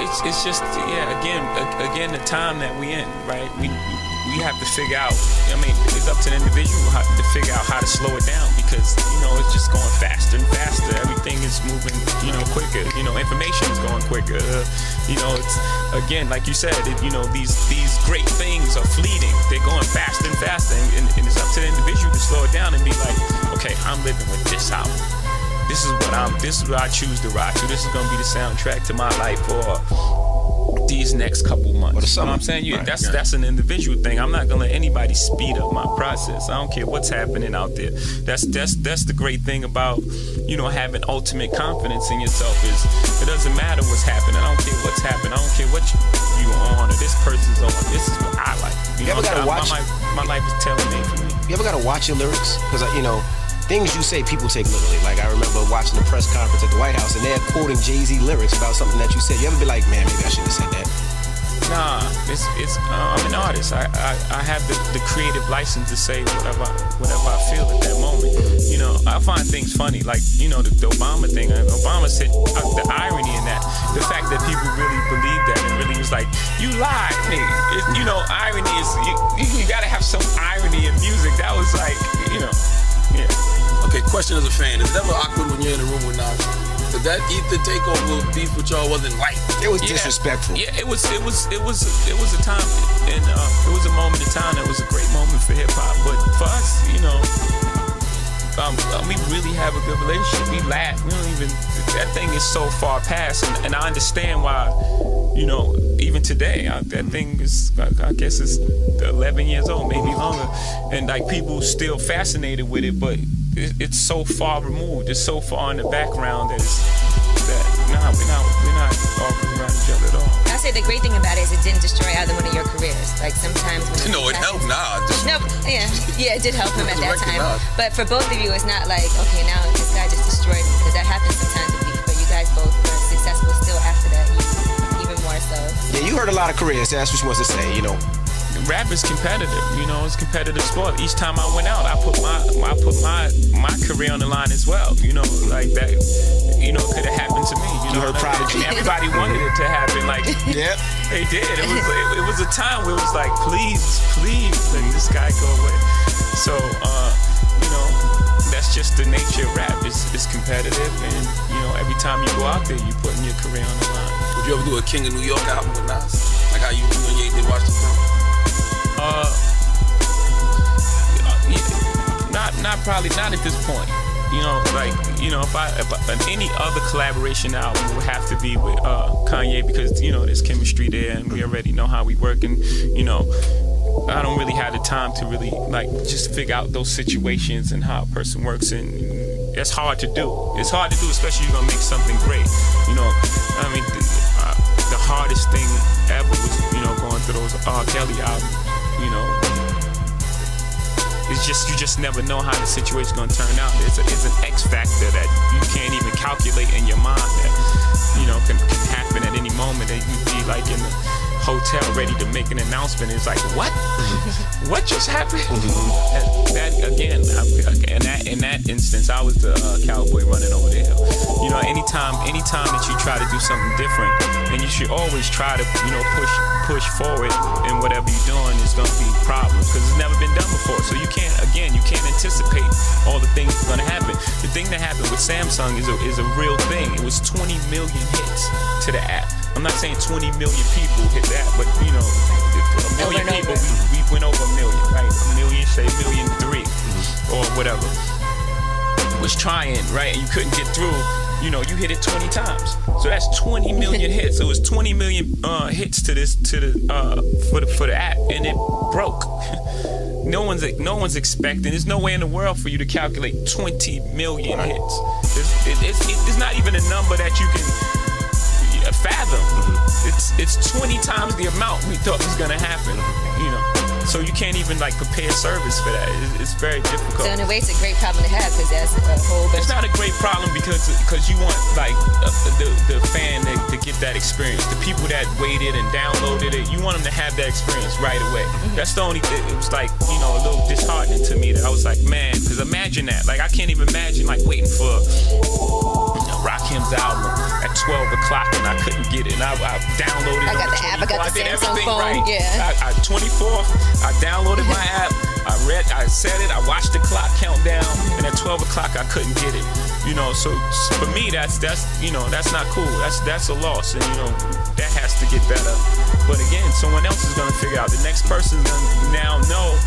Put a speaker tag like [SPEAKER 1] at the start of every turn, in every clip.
[SPEAKER 1] it's just again the time that we in, right? We have to figure out. I mean, it's up to the individual to figure out how to slow it down, because it's just going faster and faster. Everything is moving quicker. Information is going quicker. It's again, like you said, these great things are fleeting. They're going faster and faster, and it's up to the individual to slow it down and be like, okay, I'm living with this out. This is what I choose to ride to. This is gonna be the soundtrack to my life for these next couple months. You know what I'm saying? That's an individual thing. I'm not gonna let anybody speed up my process. I don't care what's happening out there. That's the great thing about having ultimate confidence in yourself, is it doesn't matter what's happening. I don't care what's happening. I don't care what you on or this person's on. This is what I like.
[SPEAKER 2] You ever gotta watch?
[SPEAKER 1] My life is tailor-made for me.
[SPEAKER 2] You ever gotta watch your lyrics? Because things you say, people take literally. Like, I remember watching the press conference at the White House, and they're quoting Jay-Z lyrics about something that you said. You ever be like, man, maybe I shouldn't have said that?
[SPEAKER 1] Nah, I'm an artist. I have the creative license to say whatever I feel at that moment. I find things funny, like the Obama thing. Obama said the irony in that, the fact that people really believe that and really was like, you lied, nigga. Irony is you gotta have some irony in music. That was like, yeah.
[SPEAKER 3] Okay, question as a fan: is it ever awkward when you're in a room with Nas? Did that Ether takeover beef with y'all wasn't right?
[SPEAKER 2] It was disrespectful.
[SPEAKER 1] Yeah, it was a time, and it was a moment in time that was a great moment for hip hop. But for us, we really have a good relationship. We laugh. We don't even. That thing is so far past, and I understand why. Even today, that thing is, I guess it's 11 years old, maybe longer, and like people still fascinated with it, but it's so far removed. It's so far in the background that we're not arguing around each other at all.
[SPEAKER 4] I say the great thing about it is it didn't destroy either one of your careers. Like sometimes when
[SPEAKER 3] it helped Nas.
[SPEAKER 4] It did help him at that time. But for both of you, it's not like, okay, now this guy just destroyed me, because that happens sometimes with beef. But you guys both were successful still after that, even more so.
[SPEAKER 2] Yeah, you heard a lot of careers. That's what she wants to say.
[SPEAKER 1] Rap is competitive, it's competitive sport. Each time I went out, I put my career on the line as well. Like that, could have happened to me.
[SPEAKER 2] You heard Prodigy.
[SPEAKER 1] Everybody wanted it to happen. Like,
[SPEAKER 2] yep,
[SPEAKER 1] they did. It was a time where it was like, please, let this guy go away. So, that's just the nature of rap. It's competitive, and every time you go out there, you putting your career on the line.
[SPEAKER 3] Would you ever do a King of New York album with Nas? Like how you do when you did Washington?
[SPEAKER 1] Not at this point. If any other collaboration album would have to be with Kanye, because there's chemistry there and we already know how we work, and I don't really have the time to really just figure out those situations and how a person works, and it's hard to do. It's hard to do, especially if you're gonna make something great. The hardest thing ever was going through those R. Kelly albums. It's just, you just never know how the situation's gonna turn out. It's an X factor that you can't even calculate in your mind that can happen at any moment, and you'd be like in the hotel ready to make an announcement. It's like, what? What just happened? That again, in that instance, I was the cowboy running over the hill. Anytime that you try to do something different, and you should always try to push forward in whatever you're doing, is gonna be problems, because it's never been done before. So you can't anticipate all the things that's gonna happen. The thing that happened with Samsung is a real thing. It was 20 million hits to the app. I'm not saying 20 million people hit that, but a million people, we went over a million, right? A million, say 1,000,003, or whatever. Was trying, right? And you couldn't get through. You hit it 20 times. So that's 20 million hits. So it was 20 million hits for the app, and it broke. No one's expecting. There's no way in the world for you to calculate 20 million hits. It's not even a number that you can fathom. It's 20 times the amount we thought was gonna happen. So you can't even prepare service for that. It's very difficult.
[SPEAKER 4] So in a way, it's a great problem to have, because that's a whole bunch.
[SPEAKER 1] It's not a great problem because you want the fan to get that experience. The people that waited and downloaded it, you want them to have that experience right away. That's the only thing. It was a little disheartening to me that I was like, man, because imagine that. I can't even imagine waiting for Rakim's album at 12 o'clock and I couldn't get it. And I downloaded it.
[SPEAKER 4] I got the app, I got the Samsung phone.
[SPEAKER 1] Right.
[SPEAKER 4] Yeah.
[SPEAKER 1] 24th, I downloaded my app. I set it. I watched the clock count down, and at 12 o'clock I couldn't get it. You know, so for me, that's not cool. That's a loss, and that has to get better. But again, someone else is gonna figure out. The next person gonna now know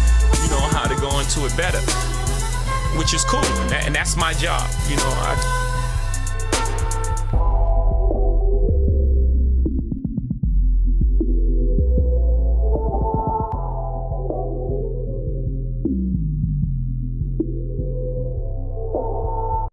[SPEAKER 1] how to go into it better, which is cool, and that's my job.